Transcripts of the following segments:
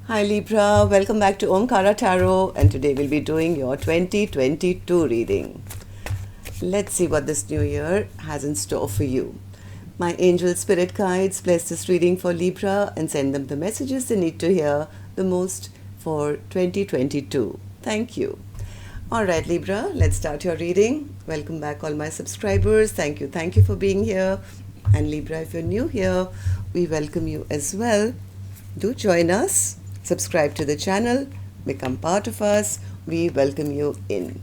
Hi Libra, welcome back to Omkara Tarot, and today we'll be doing your 2022 reading. Let's see what this new year has in store for you. My angel spirit guides bless this reading for Libra and send them the messages they need to hear the most for 2022. Thank you. Alright Libra, let's start your reading. Welcome back all my subscribers. Thank you for being here. And Libra, if you're new here, we welcome you as well. Do join us, subscribe to the channel, become part of us. We welcome you in.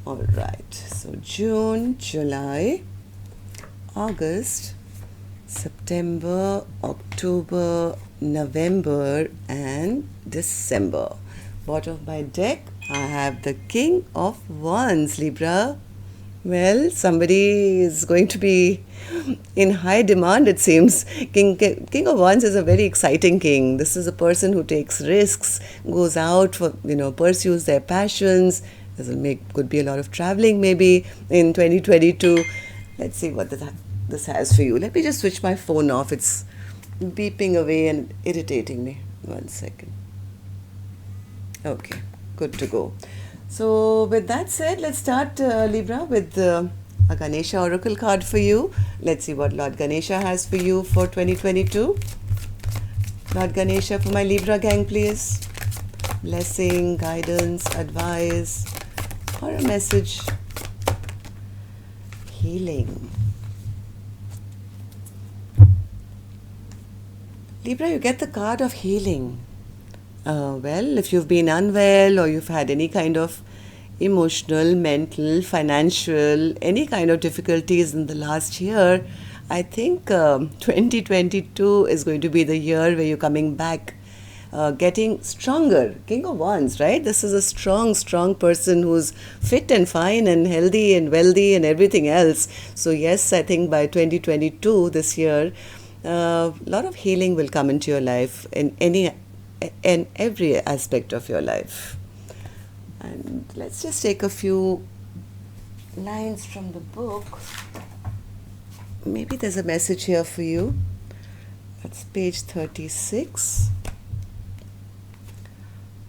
Alright, so June, July, August, September, October, November, and December. Bottom of my deck, I have the King of Wands, Libra. Well, somebody is going to be in high demand, it seems. King of Wands is a very exciting king. This is a person who takes risks, goes out for, pursues their passions. Could be a lot of traveling maybe in 2022. Let's see what this has for you. Let me just switch my phone off. It's beeping away and irritating me. 1 second. Okay, good to go. So with that said, let's start Libra with a Ganesha Oracle card for you. Let's see what Lord Ganesha has for you for 2022. Lord Ganesha for my Libra gang, please. Blessing, guidance, advice, or a message. Healing. Libra, you get the card of healing. Well, if you've been unwell or you've had any kind of emotional, mental, financial, any kind of difficulties in the last year, I think 2022 is going to be the year where you're coming back, getting stronger. King of Wands, right? This is a strong person who's fit and fine and healthy and wealthy and everything else. So yes, I think by 2022, this year, a lot of healing will come into your life in every aspect of your life. And let's just take a few lines from the book. Maybe there's a message here for you. That's page 36.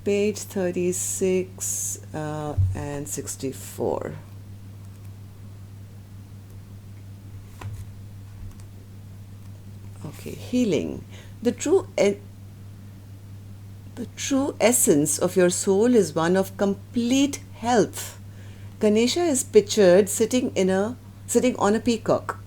Page 36 and 64. Okay, healing. The true essence of your soul is one of complete health. Ganesha is pictured sitting on a peacock.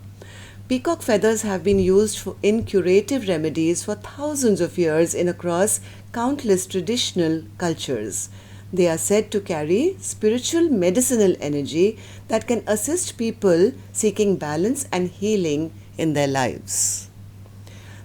Peacock feathers have been used in curative remedies for thousands of years across countless traditional cultures. They are said to carry spiritual medicinal energy that can assist people seeking balance and healing in their lives.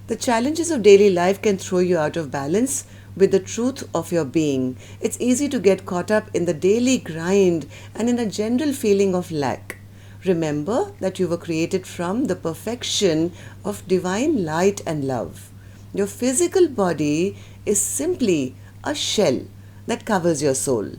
The challenges of daily life can throw you out of balance with the truth of your being. It's easy to get caught up in the daily grind and in a general feeling of lack. Remember that you were created from the perfection of divine light and love. Your physical body is simply a shell that covers your soul.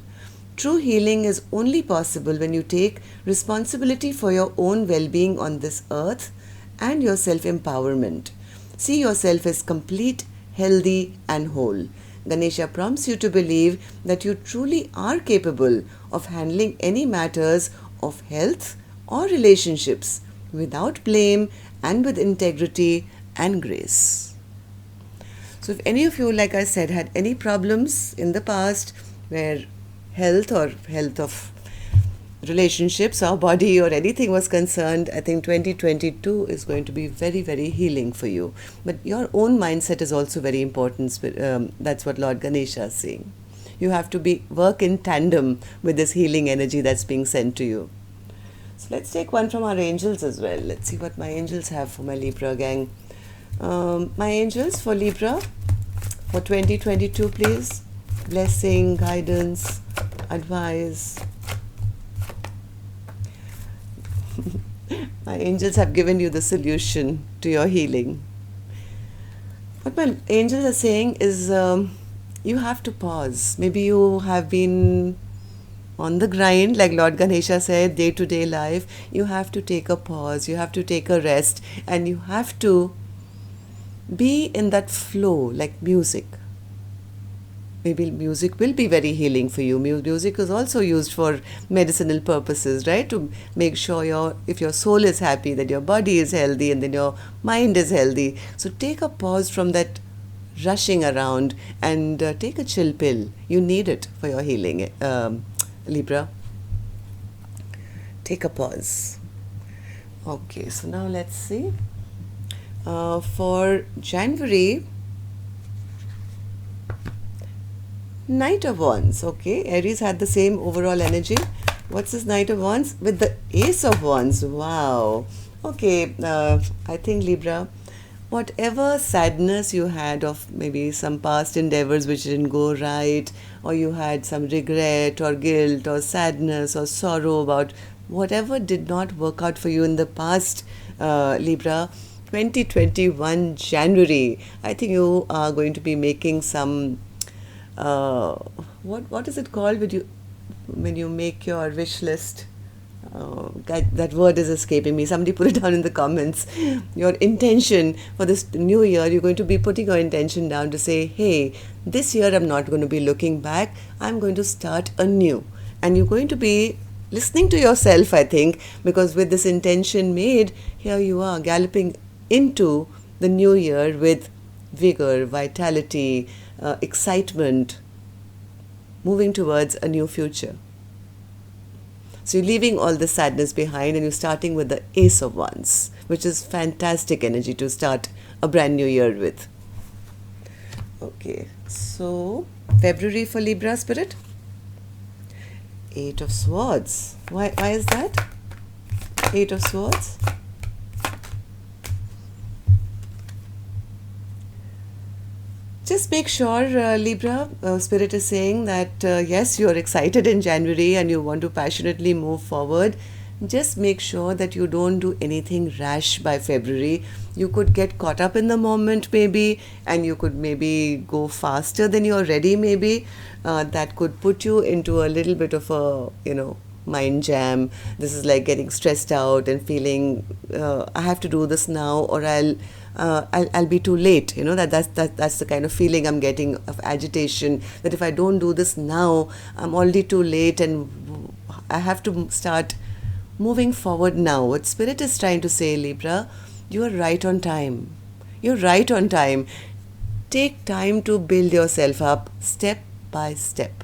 True healing is only possible when you take responsibility for your own well-being on this earth and your self-empowerment. See yourself as complete, healthy and whole. Ganesha prompts you to believe that you truly are capable of handling any matters of health or relationships without blame and with integrity and grace. So if any of you, like I said, had any problems in the past where health of relationships or body or anything was concerned, I think 2022 is going to be very, very healing for you. But your own mindset is also very important. That's what Lord Ganesha is saying. You have to work in tandem with this healing energy that's being sent to you. So let's take one from our angels as well. Let's see what my angels have for my Libra gang. My angels for Libra for 2022, please. Blessing, guidance, advice. My angels have given you the solution to your healing. What my angels are saying is you have to pause. Maybe you have been on the grind, like Lord Ganesha said, day-to-day life. You have to take a pause. You have to take a rest. And you have to be in that flow like music. maybe music will be very healing for you. Music is also used for medicinal purposes, right? To make sure if your soul is happy, that your body is healthy, and then your mind is healthy. So take a pause from that rushing around and take a chill pill. You need it for your healing, Libra. Take a pause. Okay, so now let's see. For January, Knight of Wands. Okay, Aries had the same overall energy. What's this Knight of Wands? With the Ace of Wands. Wow. Okay, I think Libra, whatever sadness you had of maybe some past endeavors which didn't go right, or you had some regret or guilt or sadness or sorrow about whatever did not work out for you in the past, Libra, 2021 January, I think you are going to be making some what is it called when you make your wish list? That word is escaping me. Somebody put it down in the comments. Your intention for this new year, you're going to be putting your intention down to say, hey, this year I'm not going to be looking back. I'm going to start anew. And you're going to be listening to yourself, I think, because with this intention made, here you are galloping into the new year with vigor, vitality, excitement, moving towards a new future. So you're leaving all the sadness behind and you're starting with the Ace of Wands, which is fantastic energy to start a brand new year with. Okay, so February for Libra spirit. Eight of Swords. Why is that? Eight of Swords. Just make sure, Libra, Spirit is saying that yes, you're excited in January and you want to passionately move forward. Just make sure that you don't do anything rash by February. You could get caught up in the moment maybe, and you could maybe go faster than you're ready maybe. That could put you into a little bit of a, mind jam. This is like getting stressed out and feeling I have to do this now or I'll be too late. That's the kind of feeling I'm getting of agitation, that if I don't do this now, I'm already too late and I have to start moving forward now. What Spirit is trying to say, Libra, you are right on time. You're right on time. Take time to build yourself up step by step.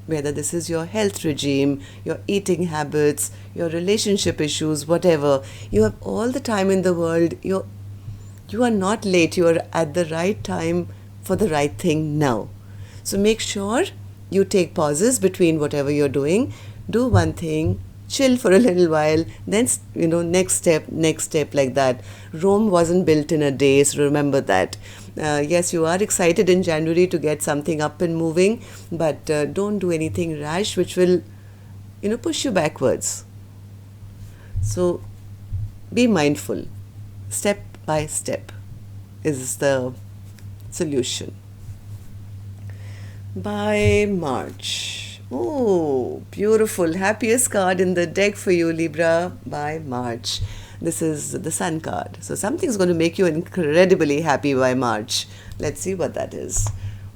Whether this is your health regime, your eating habits, your relationship issues, whatever, you have all the time in the world. You are not late. You are at the right time for the right thing now. So make sure you take pauses between whatever you're doing. Do one thing, chill for a little while, then, next step like that. Rome wasn't built in a day, so remember that. Yes, you are excited in January to get something up and moving, but don't do anything rash which will, push you backwards. So be mindful. Step by step is the solution. By March. Oh, beautiful. Happiest card in the deck for you, Libra, by March. This is the Sun card. So something's going to make you incredibly happy by March. Let's see what that is.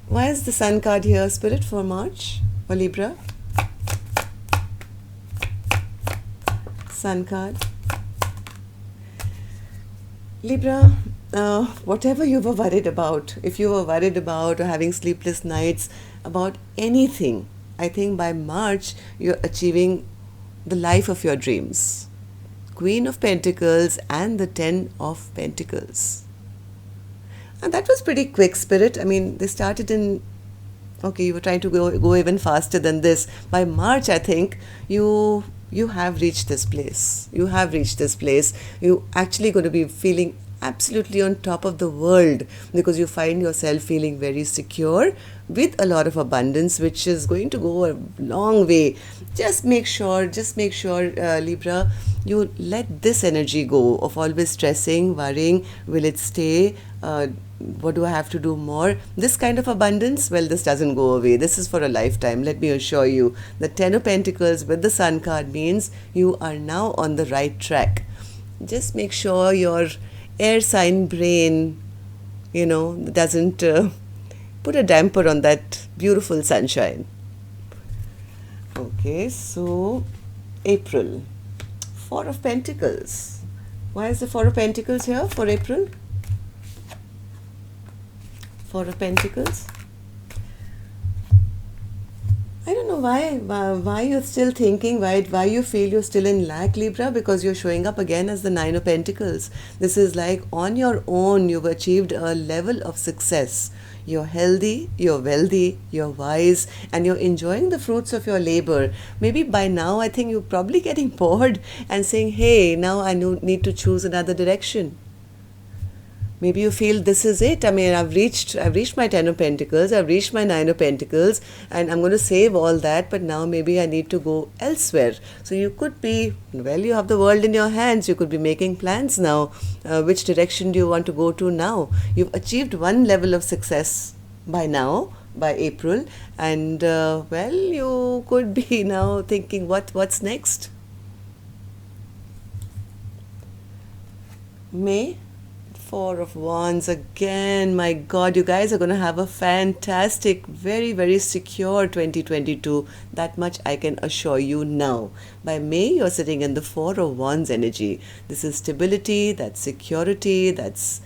Why is the Sun card here, Spirit, for March or Libra? Sun card. Libra, whatever you were worried about, if you were worried about or having sleepless nights about anything, I think by March you're achieving the life of your dreams. Queen of Pentacles and the Ten of Pentacles. And that was pretty quick, Spirit. I mean, they started in, okay, you were trying to go even faster than this. By March, I think you have reached this place. You have reached this place. You're actually going to be feeling absolutely on top of the world because you find yourself feeling very secure with a lot of abundance, which is going to go a long way. Just make sure, Libra, you let this energy go of always stressing, worrying, will it stay? What do I have to do more? This kind of abundance, well, this doesn't go away. This is for a lifetime. Let me assure you. The Ten of Pentacles with the Sun card means you are now on the right track. Just make sure your air sign brain, doesn't put a damper on that beautiful sunshine. Okay, so April. Four of Pentacles. Why is the Four of Pentacles here for April? Four of Pentacles. I don't know why you're still thinking, why you feel you're still in lack, Libra, because you're showing up again as the Nine of Pentacles. This is like on your own, you've achieved a level of success. You're healthy, you're wealthy, you're wise, and you're enjoying the fruits of your labor. Maybe by now, I think you're probably getting bored and saying, hey, now I need to choose another direction. Maybe you feel this is it. I mean, I've reached my Ten of Pentacles, I've reached my Nine of Pentacles, and I'm going to save all that, but now maybe I need to go elsewhere. So you could be, well, you have the world in your hands. You could be making plans now. Which direction do you want to go to now? You've achieved one level of success by now, by April, and well, you could be now thinking, what's next? May. Four of Wands again. My God, you guys are going to have a fantastic, very, very secure 2022. That much I can assure you now. By May, you're sitting in the Four of Wands energy. This is stability, that's security, that's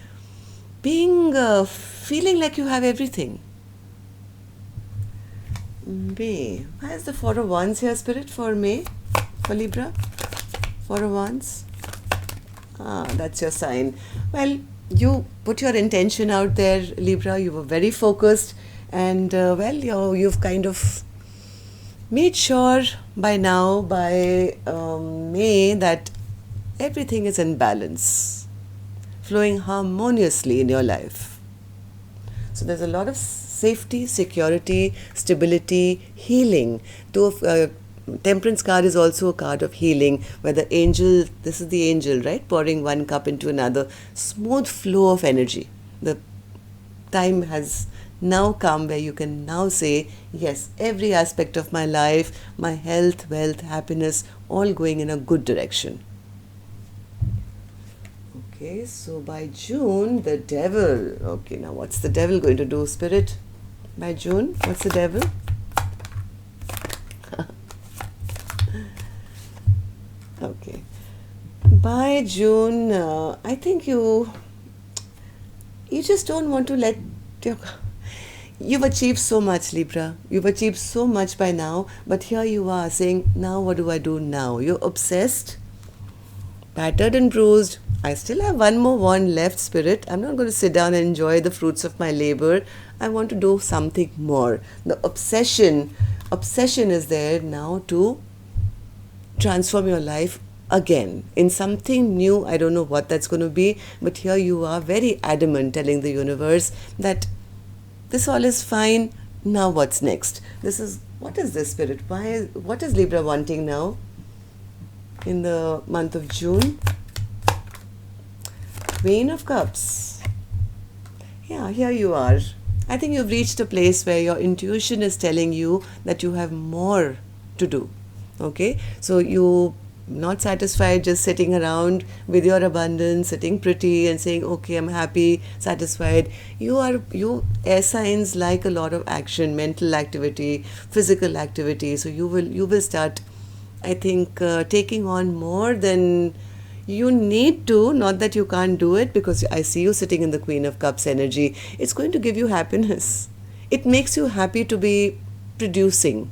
being, feeling like you have everything. May. Why is the Four of Wands here, Spirit, for May? For Libra? Four of Wands? That's your sign. Well, you put your intention out there, Libra. You were very focused, and well, you've kind of made sure by now, by May, that everything is in balance, flowing harmoniously in your life. So there's a lot of safety, security, stability, healing. Temperance card is also a card of healing, where the angel, this is the angel, right? Pouring one cup into another. Smooth flow of energy. The time has now come where you can now say, yes, every aspect of my life, my health, wealth, happiness, all going in a good direction. Okay, so by June, the devil. Okay, now what's the devil going to do, Spirit? By June, what's the devil? Okay. By June, I think you just don't want to let you've achieved so much, Libra. You've achieved so much by now, but here you are saying, now what do I do now? You're obsessed, battered and bruised. I still have one more wand left, Spirit. I'm not going to sit down and enjoy the fruits of my labor. I want to do something more. The obsession is there now to transform your life again in something new. I don't know what that's going to be, but here you are very adamant, telling the universe that this all is fine. Now what's next? What is this, Spirit? What is Libra wanting now in the month of June? Queen of Cups. Yeah, here you are. I think you've reached a place where your intuition is telling you that you have more to do. Okay, so you not satisfied just sitting around with your abundance, sitting pretty and saying, okay, I'm happy, satisfied. You air signs like a lot of action, mental activity, physical activity. So you will start, I think, taking on more than you need to. Not that you can't do it, because I see you sitting in the Queen of Cups energy. It's going to give you happiness. It makes you happy to be producing.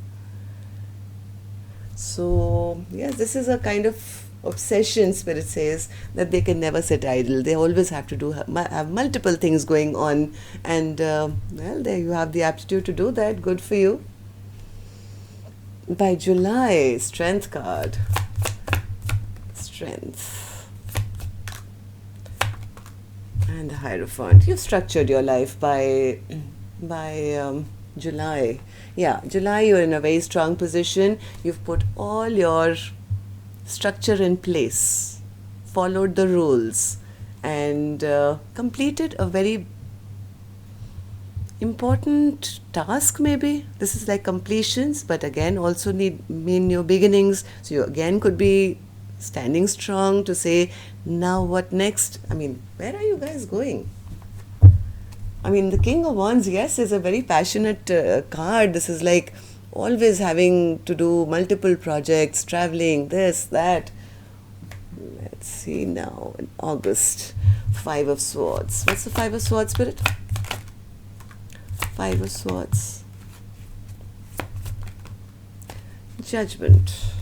So, yes, this is a kind of obsession. Spirit says that they can never sit idle. They always have to have multiple things going on. And, well, there you have the aptitude to do that. Good for you. By July, Strength card. Strength. And the Hierophant. You've structured your life by July. Yeah, July, you're in a very strong position. You've put all your structure in place, followed the rules, and completed a very important task, maybe. This is like completions, but again, also mean new beginnings. So you again could be standing strong to say, now what next? I mean, where are you guys going? I mean, the King of Wands, yes, is a very passionate card. This is like always having to do multiple projects, traveling, this, that. Let's see now, in August, Five of Swords. What's the Five of Swords, Spirit? Five of Swords. Judgment.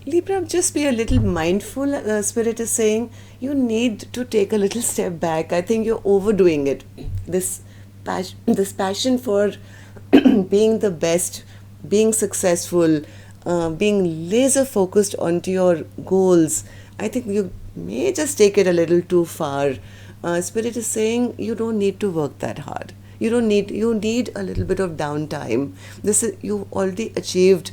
Libra, just be a little mindful. Spirit is saying you need to take a little step back. I think you're overdoing it. This passion for being the best, being successful, being laser focused onto your goals. I think you may just take it a little too far. Spirit is saying you don't need to work that hard. You need a little bit of downtime. You already achieved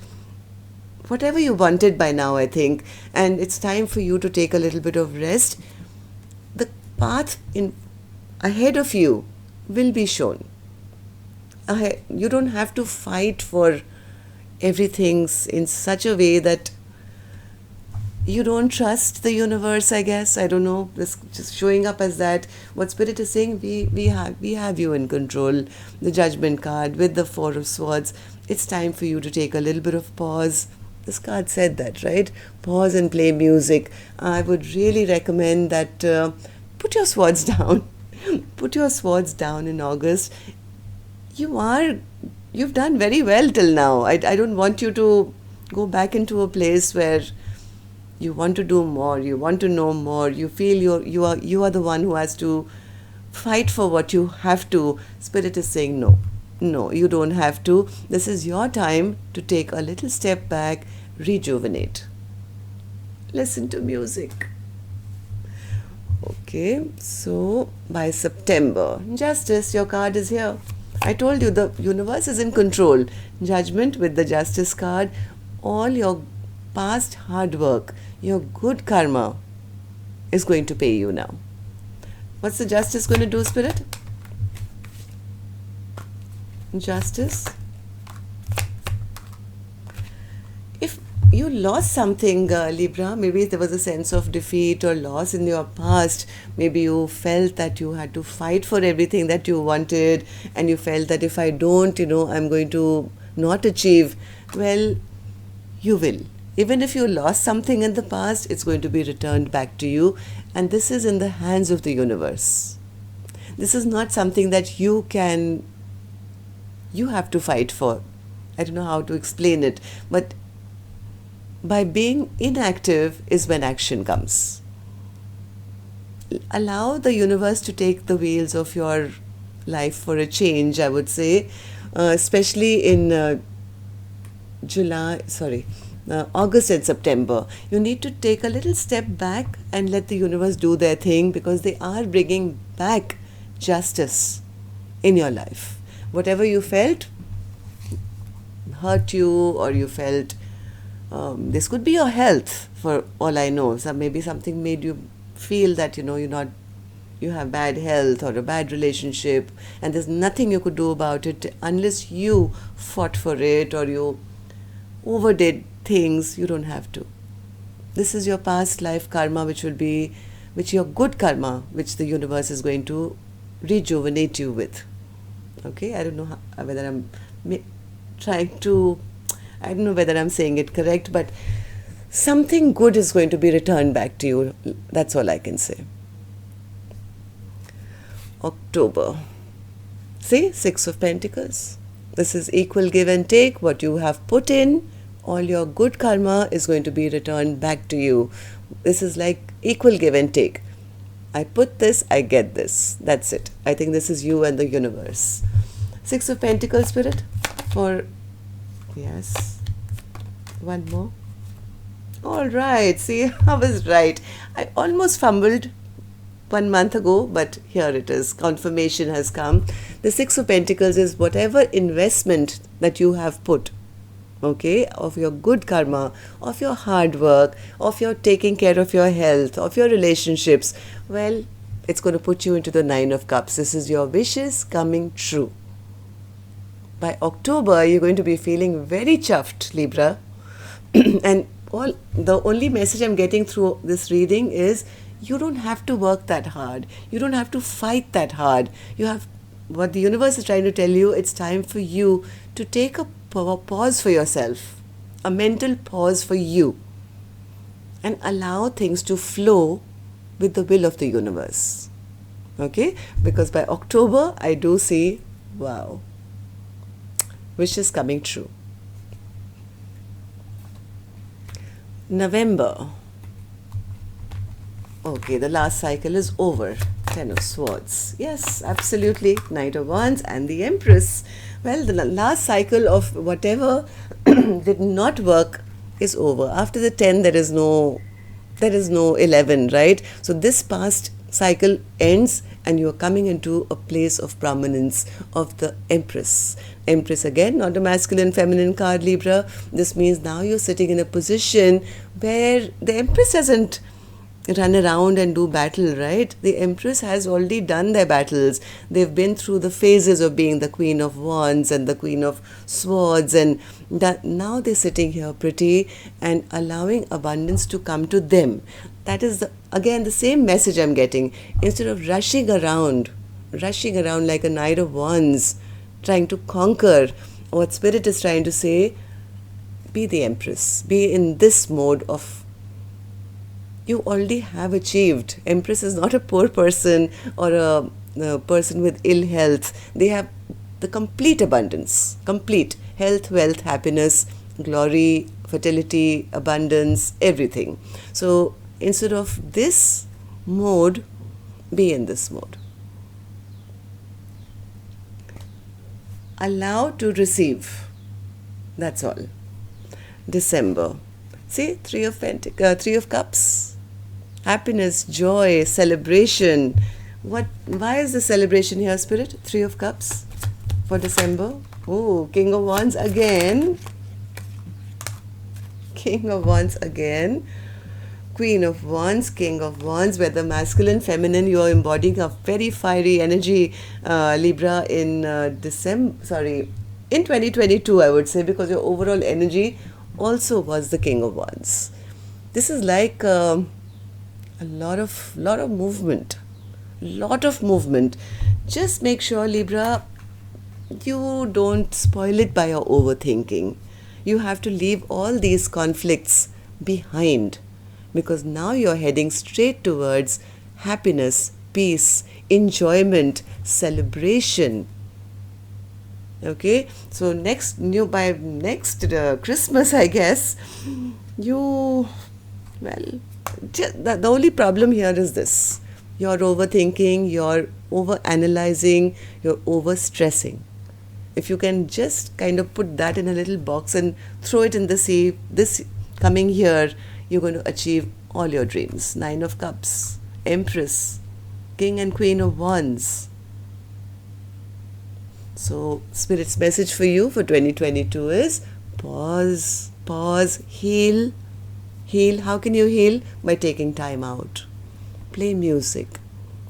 whatever you wanted by now, I think, and it's time for you to take a little bit of rest. The path ahead of you will be shown. You don't have to fight for everything in such a way that you don't trust the universe, I guess. I don't know. This just showing up as that. What Spirit is saying, we have you in control. The Judgment card with the Four of Swords. It's time for you to take a little bit of pause. This card said that, right? Pause and play music. I would really recommend that put your swords down. Put your swords down in August. You've done very well till now. I don't want you to go back into a place where you want to do more, you want to know more, you feel you are the one who has to fight for what you have to. Spirit is saying no, you don't have to. This is your time to take a little step back, rejuvenate. Listen to music. Okay, so by September, Justice, your card is here. I told you the universe is in control. Judgment with the Justice card. All your past hard work, your good karma is going to pay you now. What's the Justice going to do, Spirit? Justice. If you lost something, Libra, maybe there was a sense of defeat or loss in your past. Maybe you felt that you had to fight for everything that you wanted, and you felt that if I don't, I'm going to not achieve. Well, you will. Even if you lost something in the past, it's going to be returned back to you. And this is in the hands of the universe. This is not something that you have to fight for. I don't know how to explain it. But by being inactive is when action comes. Allow the universe to take the wheels of your life for a change, I would say. Especially in August and September. You need to take a little step back and let the universe do their thing, because they are bringing back justice in your life. Whatever you felt hurt you, or you felt, this could be your health for all I know. So maybe something made you feel that, you have bad health or a bad relationship, and there's nothing you could do about it unless you fought for it or you overdid things. You don't have to. This is your past life karma, which your good karma, which the universe is going to rejuvenate you with. Okay, I don't know whether I'm I don't know whether I'm saying it correct, but something good is going to be returned back to you. That's all I can say. October. See, Six of Pentacles. This is equal give and take. What you have put in, all your good karma is going to be returned back to you. This is like equal give and take. I put this, I get this. That's it. I think this is you and the universe. Six of Pentacles, Spirit. Yes. One more. All right. See, I was right. I almost fumbled 1 month ago, but here it is. Confirmation has come. The Six of Pentacles is whatever investment that you have put, okay, of your good karma, of your hard work, of your taking care of your health, of your relationships, well, it's going to put you into the Nine of Cups. This is your wishes coming true. By October, you're going to be feeling very chuffed, Libra. And the only message I'm getting through this reading is You don't have to work that hard. You don't have to fight that hard. You have what the universe is trying to tell you. It's time for you to take a pause for yourself, a mental pause for you, and allow things to flow with the will of the universe. Okay? Because by October, I do see, wow, wishes coming true. November. Okay, the last cycle is over. Ten of Swords. Yes, absolutely. Knight of Wands and the Empress. Well, the last cycle of whatever did not work is over. After the 10, there is no 11, right? So this past cycle ends and you are coming into a place of prominence of the Empress. Empress again, not a masculine, feminine card, Libra. This means now you're sitting in a position where the Empress doesn't run around and do battle, right? The Empress has already done their battles. They've been through the phases of being the Queen of Wands and the Queen of Swords, and that now they're sitting here pretty and allowing abundance to come to them. That is again the same message I'm getting. Instead of rushing around like a Knight of Wands, trying to conquer, what Spirit is trying to say, be the Empress. Be in this mode of you already have achieved. Empress is not a poor person or a person with ill health. They have the complete abundance, complete health, wealth, happiness, glory, fertility, abundance, everything. So instead of this mode, be in this mode. Allow to receive. That's all. December. See, Three of Cups. Happiness, joy, celebration. Why is the celebration here, Spirit? Three of Cups for December. Oh, King of Wands again. King of Wands again. Queen of Wands, King of Wands, whether masculine, feminine, you are embodying a very fiery energy, Libra, in in 2022, I would say, because your overall energy also was the King of Wands. This is like a lot of movement. Just make sure, Libra, you don't spoil it by your overthinking. You have to leave all these conflicts behind, because now you're heading straight towards happiness, peace, enjoyment, celebration. Okay, so by next Christmas, I guess, the only problem here is this: you're overthinking, you're over-analyzing, you're over-stressing. If you can just kind of put that in a little box and throw it in the sea, this coming year, you're going to achieve all your dreams. Nine of Cups, Empress, King and Queen of Wands. So, Spirit's message for you for 2022 is pause, heal. Heal. How can you heal? By taking time out. Play music.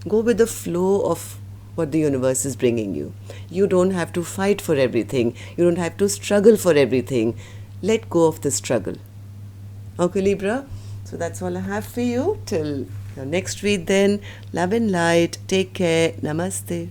Go with the flow of what the universe is bringing you. You don't have to fight for everything. You don't have to struggle for everything. Let go of the struggle. Okay, Libra? So that's all I have for you. Till your next read then. Love and light. Take care. Namaste.